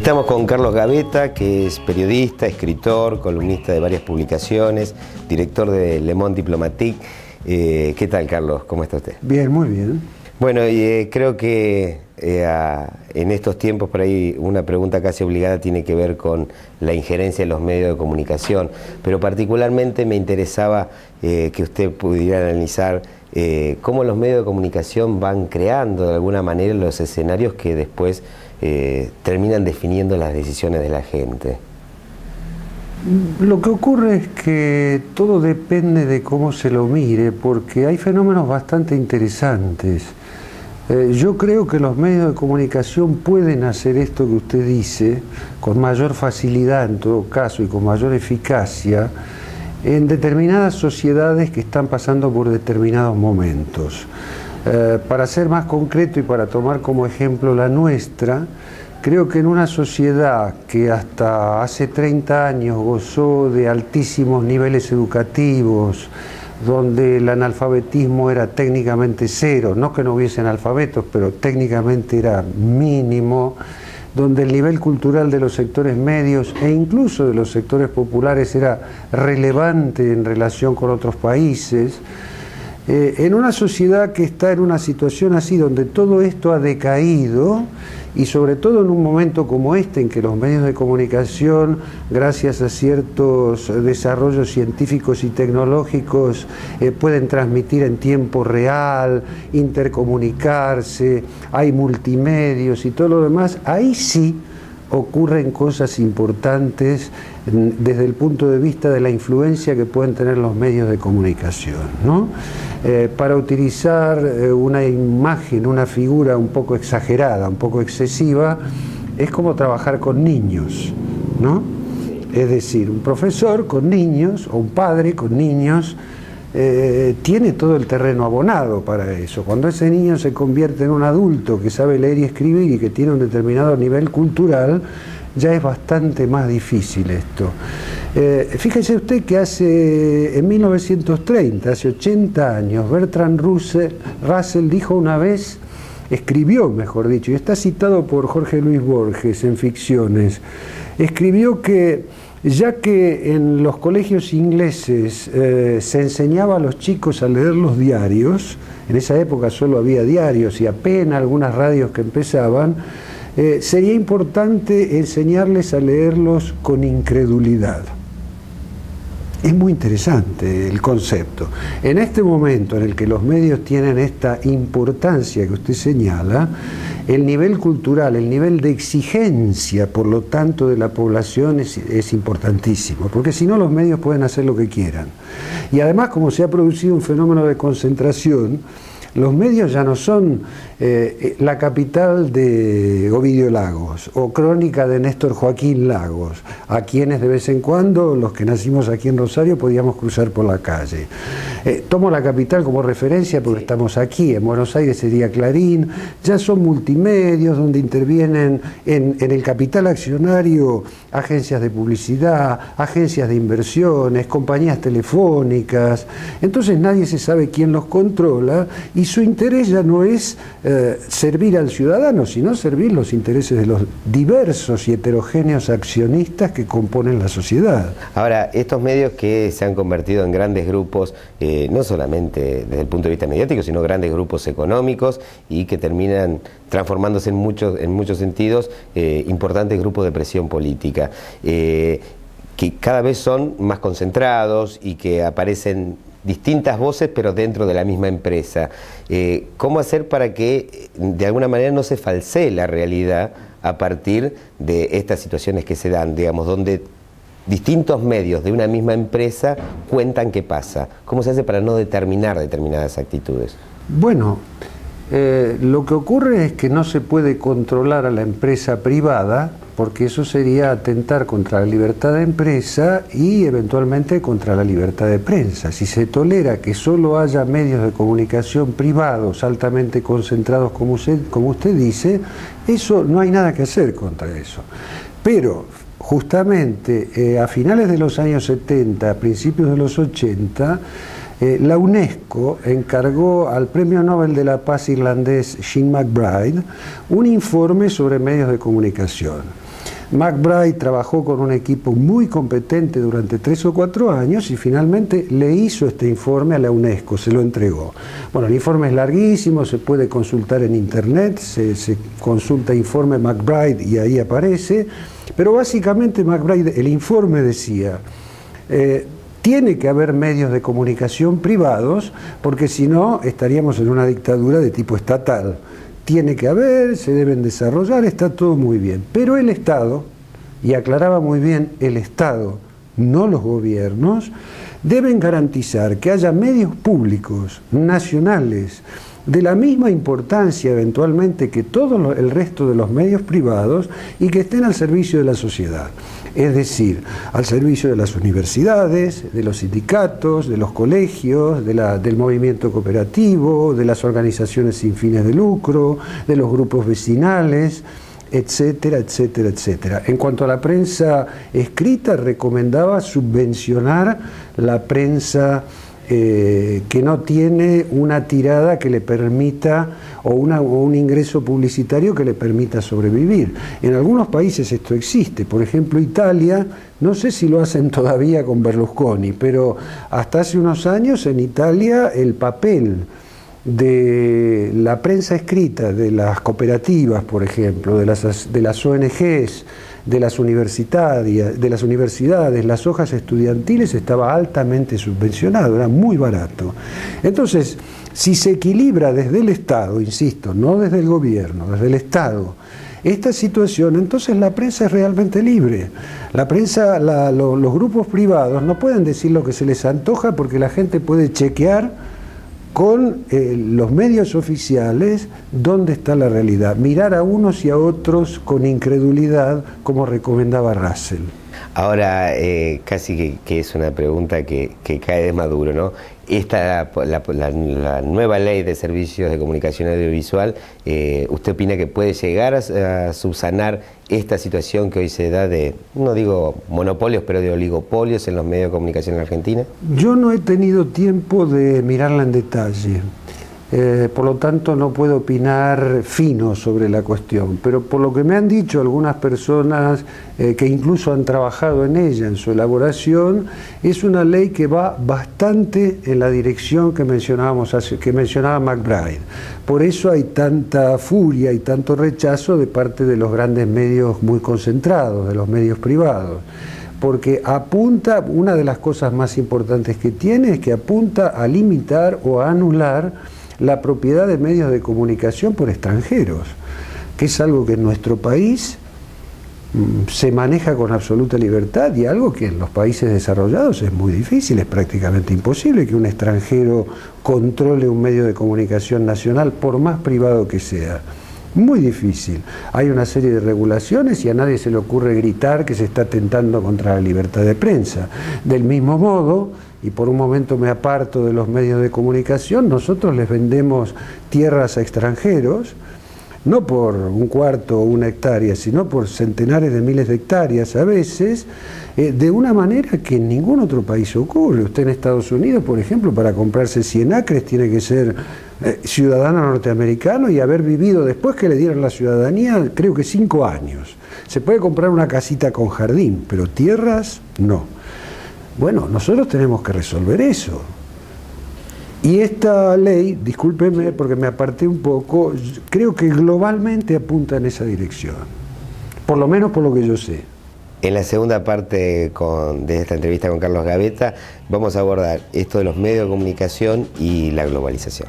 Estamos con Carlos Gavetta, que es periodista, escritor, columnista de varias publicaciones, director de Le Monde Diplomatique. ¿Qué tal, Carlos? ¿Cómo está usted? Bien, muy bien. Bueno, creo que en estos tiempos por ahí una pregunta casi obligada tiene que ver con la injerencia de los medios de comunicación, pero particularmente me interesaba que usted pudiera analizar cómo los medios de comunicación van creando de alguna manera los escenarios que después terminan definiendo las decisiones de la gente. Lo que ocurre es que todo depende de cómo se lo mire, porque hay fenómenos bastante interesantes. Yo creo que los medios de comunicación pueden hacer esto que usted dice con mayor facilidad en todo caso y con mayor eficacia en determinadas sociedades que están pasando por determinados momentos. Para ser más concreto y para tomar como ejemplo la nuestra, creo que en una sociedad que hasta hace 30 años gozó de altísimos niveles educativos, donde el analfabetismo era técnicamente cero, no que no hubiese analfabetos, pero técnicamente era mínimo, donde el nivel cultural de los sectores medios e incluso de los sectores populares era relevante en relación con otros países. En una sociedad que está en una situación así, donde todo esto ha decaído, y sobre todo en un momento como este, en que los medios de comunicación, gracias a ciertos desarrollos científicos y tecnológicos, pueden transmitir en tiempo real, intercomunicarse, hay multimedios y todo lo demás, ahí sí ocurren cosas importantes desde el punto de vista de la influencia que pueden tener los medios de comunicación, ¿no? Para utilizar una imagen, una figura un poco exagerada, un poco excesiva, es como trabajar con niños, ¿no? Es decir, un profesor con niños o un padre con niños tiene todo el terreno abonado para eso. Cuando ese niño se convierte en un adulto que sabe leer y escribir y que tiene un determinado nivel cultural, ya es bastante más difícil esto. Fíjese usted que en 1930, hace 80 años, Bertrand Russell dijo una vez, escribió, mejor dicho, y está citado por Jorge Luis Borges en Ficciones, escribió que ya que en los colegios ingleses se enseñaba a los chicos a leer los diarios, en esa época solo había diarios y apenas algunas radios que empezaban, sería importante enseñarles a leerlos con incredulidad. Es muy interesante el concepto. En este momento en el que los medios tienen esta importancia que usted señala, el nivel cultural, el nivel de exigencia, por lo tanto, de la población es importantísimo, porque si no los medios pueden hacer lo que quieran. Y además, como se ha producido un fenómeno de concentración, los medios ya no son la capital de Ovidio Lagos o Crónica de Néstor Joaquín Lagos, a quienes de vez en cuando, los que nacimos aquí en Rosario, podíamos cruzar por la calle. Tomo la capital como referencia porque estamos aquí, en Buenos Aires sería Clarín, ya son multimedios donde intervienen en el capital accionario agencias de publicidad, agencias de inversiones, compañías telefónicas, entonces nadie se sabe quién los controla y su interés ya no es servir al ciudadano, sino servir los intereses de los diversos y heterogéneos accionistas que componen la sociedad. Ahora, estos medios que se han convertido en grandes grupos, no solamente desde el punto de vista mediático, sino grandes grupos económicos y que terminan transformándose en muchos sentidos, importantes grupos de presión política, que cada vez son más concentrados y que aparecen distintas voces pero dentro de la misma empresa. ¿Cómo hacer para que de alguna manera no se falsee la realidad a partir de estas situaciones que se dan, digamos, donde distintos medios de una misma empresa cuentan qué pasa? ¿Cómo se hace para no determinar determinadas actitudes? Bueno, lo que ocurre es que no se puede controlar a la empresa privada, porque eso sería atentar contra la libertad de empresa y eventualmente contra la libertad de prensa. Si se tolera que solo haya medios de comunicación privados altamente concentrados, como usted dice, eso no hay nada que hacer contra eso. Pero justamente a finales de los años 70, a principios de los 80, La UNESCO encargó al Premio Nobel de la Paz irlandés Sean MacBride un informe sobre medios de comunicación. MacBride trabajó con un equipo muy competente durante 3 o 4 años y finalmente le hizo este informe a la UNESCO, se lo entregó. Bueno, el informe es larguísimo, se puede consultar en internet, se consulta informe MacBride y ahí aparece, pero básicamente MacBride, el informe decía, tiene que haber medios de comunicación privados porque si no estaríamos en una dictadura de tipo estatal. Tiene que haber, se deben desarrollar, está todo muy bien. Pero el Estado, y aclaraba muy bien, el Estado, no los gobiernos, deben garantizar que haya medios públicos, nacionales, de la misma importancia eventualmente que todo el resto de los medios privados y que estén al servicio de la sociedad. Es decir, al servicio de las universidades, de los sindicatos, de los colegios, del movimiento cooperativo, de las organizaciones sin fines de lucro, de los grupos vecinales, etcétera, etcétera, etcétera. En cuanto a la prensa escrita, recomendaba subvencionar la prensa que no tiene una tirada que le permita o un ingreso publicitario que le permita sobrevivir. En algunos países esto existe, por ejemplo Italia, no sé si lo hacen todavía con Berlusconi, pero hasta hace unos años en Italia el papel de la prensa escrita, de las cooperativas, por ejemplo, de las ONGs, de las universidades, las hojas estudiantiles, estaba altamente subvencionado, era muy barato. Entonces, si se equilibra desde el Estado, insisto, no desde el gobierno, desde el Estado, esta situación, entonces la prensa es realmente libre. La prensa, los grupos privados no pueden decir lo que se les antoja porque la gente puede chequear con los medios oficiales dónde está la realidad, mirar a unos y a otros con incredulidad, como recomendaba Russell. Ahora, casi que es una pregunta que cae de maduro, ¿no? La nueva ley de servicios de comunicación audiovisual, ¿usted opina que puede llegar a subsanar esta situación que hoy se da de, no digo monopolios, pero de oligopolios en los medios de comunicación en Argentina? Yo no he tenido tiempo de mirarla en detalle. Por lo tanto no puedo opinar fino sobre la cuestión, pero por lo que me han dicho algunas personas que incluso han trabajado en ella, en su elaboración, es una ley que va bastante en la dirección que mencionaba MacBride. Por eso hay tanta furia y tanto rechazo de parte de los grandes medios muy concentrados, de los medios privados. Porque apunta, una de las cosas más importantes que tiene es que apunta a limitar o a anular la propiedad de medios de comunicación por extranjeros, que es algo que en nuestro país se maneja con absoluta libertad y algo que en los países desarrollados es muy difícil, es prácticamente imposible que un extranjero controle un medio de comunicación nacional por más privado que sea. Muy difícil. Hay una serie de regulaciones y a nadie se le ocurre gritar que se está atentando contra la libertad de prensa. Del mismo modo, y por un momento me aparto de los medios de comunicación, nosotros les vendemos tierras a extranjeros, no por un cuarto o una hectárea, sino por centenares de miles de hectáreas a veces, de una manera que en ningún otro país ocurre. Usted en Estados Unidos, por ejemplo, para comprarse 100 acres tiene que ser ciudadano norteamericano y haber vivido, después que le dieron la ciudadanía, creo que 5 años. Se puede comprar una casita con jardín, pero tierras no. Bueno, nosotros tenemos que resolver eso. Y esta ley, discúlpeme porque me aparté un poco, creo que globalmente apunta en esa dirección, por lo menos por lo que yo sé. En la segunda parte de esta entrevista con Carlos Gavetta vamos a abordar esto de los medios de comunicación y la globalización.